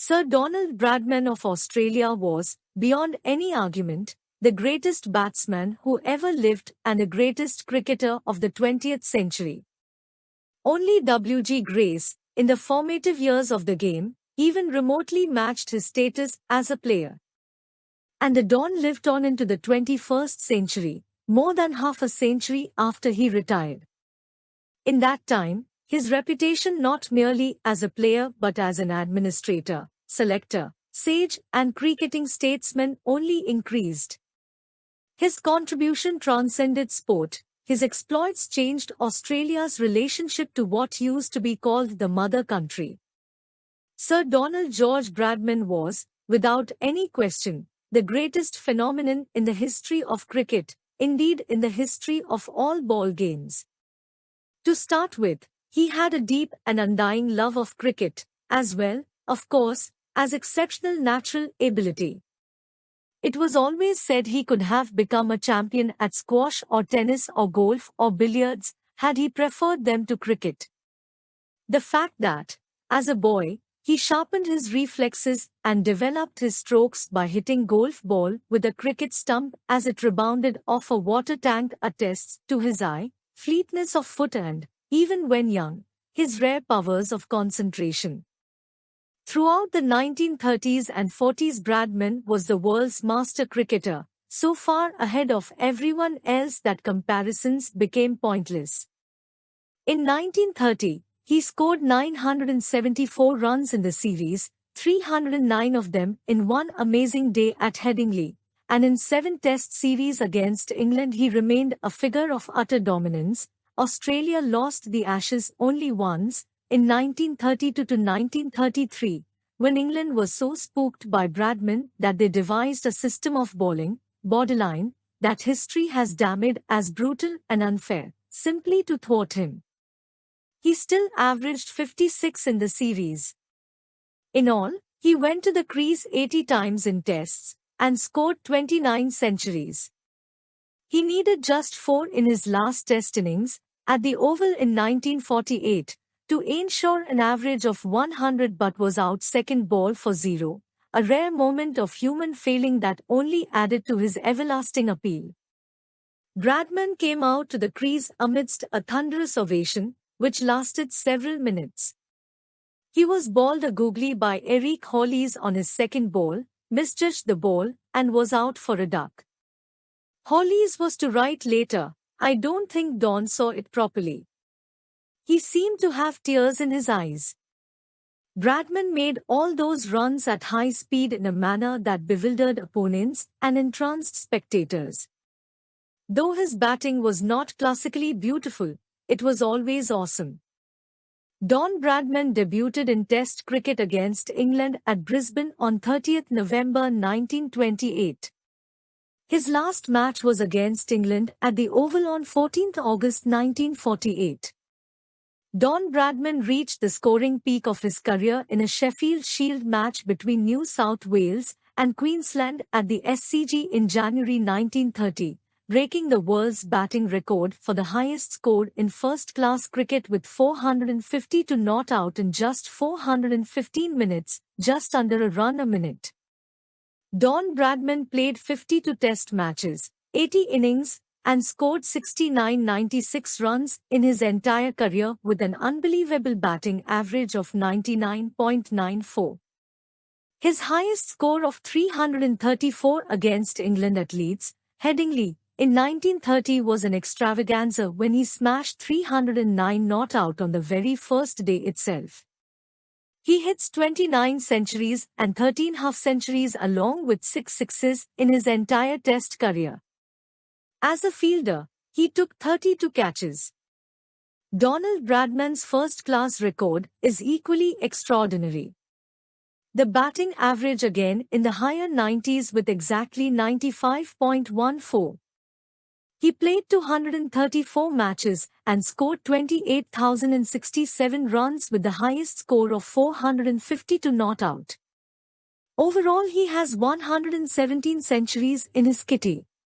Sir Donald Bradman of Australia was, beyond any argument, the greatest batsman who ever lived and the greatest cricketer of the 20th century. Only W.G. Grace, in the formative years of the game, even remotely matched his status as a player. And the Don lived on into the 21st century, more than half a century after he retired. In that time, his reputation not merely as a player but as an administrator, selector, sage and cricketing statesman only increased. His contribution transcended sport. His exploits changed Australia's relationship to what used to be called the mother country. Sir Donald George Bradman was, without any question, the greatest phenomenon in the history of cricket, indeed in the history of all ball games. To start with, he had a deep and undying love of cricket, as well, of course, as exceptional natural ability. It was always said he could have become a champion at squash or tennis or golf or billiards, had he preferred them to cricket. The fact that, as a boy, he sharpened his reflexes and developed his strokes by hitting golf ball with a cricket stump as it rebounded off a water tank attests to his eye, fleetness of foot and, even when young, his rare powers of concentration. Throughout the 1930s and 40s, Bradman was the world's master cricketer, so far ahead of everyone else that comparisons became pointless. In 1930, he scored 974 runs in the series, 309 of them in one amazing day at Headingley, and in 7 Test series against England he remained a figure of utter dominance. Australia lost the Ashes only once, in 1932 to 1933, when England was so spooked by Bradman that they devised a system of bowling, borderline, that history has damned as brutal and unfair, simply to thwart him. He still averaged 56 in the series. In all, he went to the crease 80 times in tests, and scored 29 centuries. He needed just 4 in his last test innings, at the Oval in 1948, to ensure an average of 100 but was out second ball for 0, a rare moment of human failing that only added to his everlasting appeal. Bradman came out to the crease amidst a thunderous ovation, which lasted several minutes. He was bowled a googly by Eric Hollies on his second ball, misjudged the ball, and was out for a duck. Hollies was to write later, "I don't think Don saw it properly. He seemed to have tears in his eyes." Bradman made all those runs at high speed in a manner that bewildered opponents and entranced spectators. Though his batting was not classically beautiful, it was always awesome. Don Bradman debuted in Test cricket against England at Brisbane on 30th November 1928. His last match was against England at the Oval on 14th August 1948. Don Bradman reached the scoring peak of his career in a Sheffield Shield match between New South Wales and Queensland at the SCG in January 1930, breaking the world's batting record for the highest score in first-class cricket with 450 to not out in just 415 minutes, just under a run a minute. Don Bradman played 52 Test matches, 80 innings, and scored 96 runs in his entire career with an unbelievable batting average of 99.94. His highest score of 334 against England at Leeds, Headingley, in 1930 was an extravaganza when he smashed 309 not out on the very first day itself. He hits 29 centuries and 13 half-centuries along with 6 sixes in his entire Test career. As a fielder, he took 32 catches. Donald Bradman's first-class record is equally extraordinary. The batting average again in the higher 90s with exactly 95.14. He played 234 matches and scored 28,067 runs with the highest score of 452 not out. Overall he has 117 centuries in his kitty.